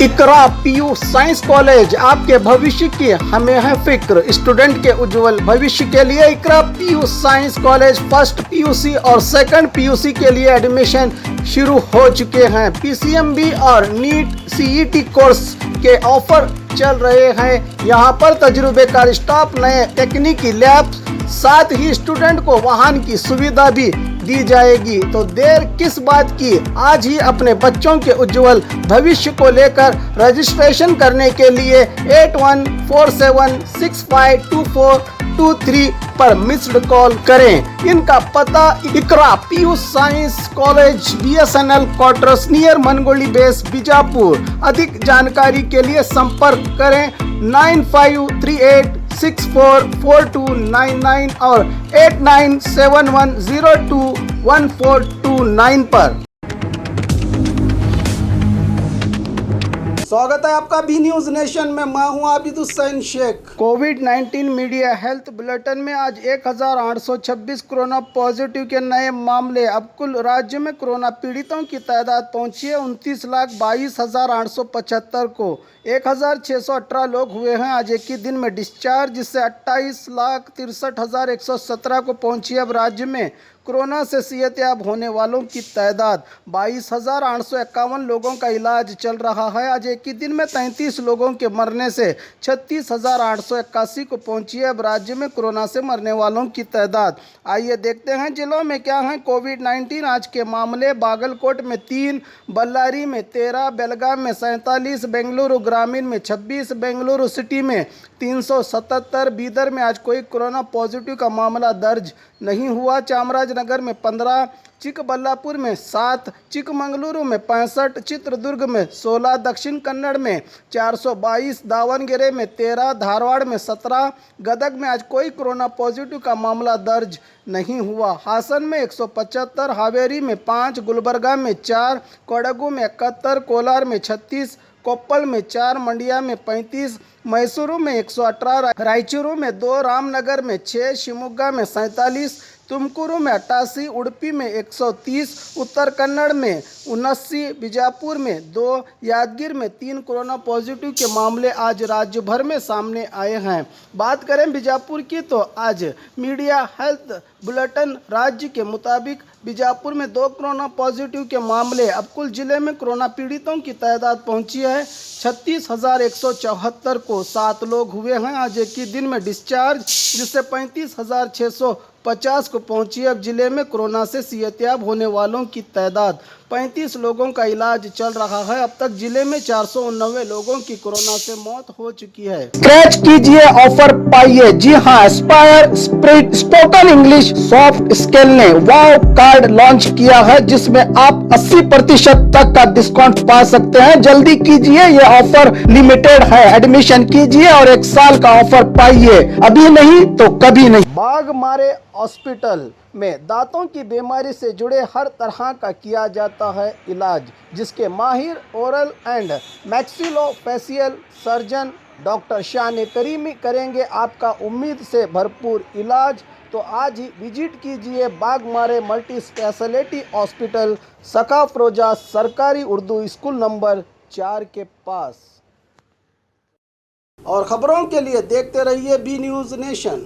इकरा PU science college, आपके भविष्य की हमें है फिक्र। स्टूडेंट के उज्जवल भविष्य के लिए Iqra PU science college first PUC और सेकंड पीयूसी के लिए एडमिशन शुरू हो चुके हैं। पीसीएमबी और नीट सीईटी कोर्स के ऑफर चल रहे हैं। यहाँ पर तजुर्बेकार स्टाफ, नए तकनीकी लैब, साथ ही स्टूडेंट को वाहन की सुविधा भी दी जाएगी। तो देर किस बात की, आज ही अपने बच्चों के उज्जवल भविष्य को लेकर रजिस्ट्रेशन करने के लिए 8147652423 पर मिस्ड कॉल करें। इनका पता Iqra PU science college, BSNL quarters near Mangoli base, Bijapur. अधिक जानकारी के लिए संपर्क करें 9538644299 और 8971021429 पर। स्वागत है आपका बी न्यूज नेशन में। मैं हूं आबिद हुसैन शेख। कोविड-19 मीडिया हेल्थ बुलेटिन में आज 1826 कोरोना पॉजिटिव के नए मामले। अब कुल राज्य में कोरोना पीड़ितों की तादाद पहुंची है 29,22,875 को। 1,618 लोग हुए हैं आज एक ही दिन में डिस्चार्ज, जिससे 28,63,117 को पहुंची। अब राज्य में कोरोना से सेहतयाब होने वालों की तादाद 22,851 लोगों का इलाज चल रहा है। आज एक ही दिन में 33 लोगों के मरने से 36,881 को पहुंची है अब राज्य में कोरोना से मरने वालों की तादाद। आइए देखते हैं जिलों में क्या हैं कोविड-19 आज के मामले। बागलकोट में 3, बल्लारी में 13, बेलगाम में 47, बेंगलुरु ग्रामीण में 26, बेंगलुरु सिटी में 377, बीदर में आज कोई कोरोना पॉजिटिव का मामला दर्ज नहीं हुआ। चामराजनगर में 15, चिकबल्लापुर में 7, चिकमंगलुरु में 65, चित्रदुर्ग में 16, दक्षिण कन्नड़ में 422, दावणगेरे में 13, धारवाड़ में 17, गदग में आज कोई कोरोना पॉजिटिव का मामला दर्ज नहीं हुआ। हासन में 175, हावेरी में 5, गुलबर्गा में 4, कोडगु में 71, कोलार में 36, कोप्पल में 4, मंडिया में 35, मैसूरू में 118, रायचूरू में 2, रामनगर में 6, शिवमोगा में 47, तुमकुरू में 88, उडुपी में 130, उत्तर कन्नड़ में 79, बीजापुर में 2, यादगीर में 3 कोरोना पॉजिटिव के मामले आज राज्य भर में सामने आए हैं। बात करें बीजापुर की तो आज मीडिया हेल्थ बुलेटिन राज्य के मुताबिक बीजापुर में 2 कोरोना पॉजिटिव के मामले। अब कुल जिले में कोरोना पीड़ितों की तादाद पहुंची है 36,174 को। 7 लोग हुए हैं आज एक ही दिन में डिस्चार्ज, जिससे 35,650 को पहुंची। अब जिले में कोरोना से सेहतयाब होने वालों की तादाद 35 लोगों का इलाज चल रहा है। अब तक जिले में 489 लोगों की कोरोना से मौत हो चुकी है। स्क्रैच कीजिए, ऑफर पाइए। जी हाँ, Aspire spirit spoken English soft skill ने वाव कार्ड लॉन्च किया है, जिसमें आप 80% तक का डिस्काउंट पा सकते हैं। जल्दी कीजिए, ये ऑफर लिमिटेड है। एडमिशन कीजिए और 1 साल का ऑफर पाइए, अभी नहीं तो कभी नहीं। बाघमारे हॉस्पिटल में दांतों की बीमारी से जुड़े हर तरह का किया जाता है इलाज, जिसके माहिर oral and maxillofacial surgeon doctor शान करीमी करेंगे आपका उम्मीद से भरपूर इलाज। तो आज ही विजिट कीजिए बाघमारे मल्टी स्पेशलिटी हॉस्पिटल, सकाफरोजा सरकारी उर्दू स्कूल नंबर 4 के पास। और खबरों के लिए देखते रहिए बी न्यूज नेशन।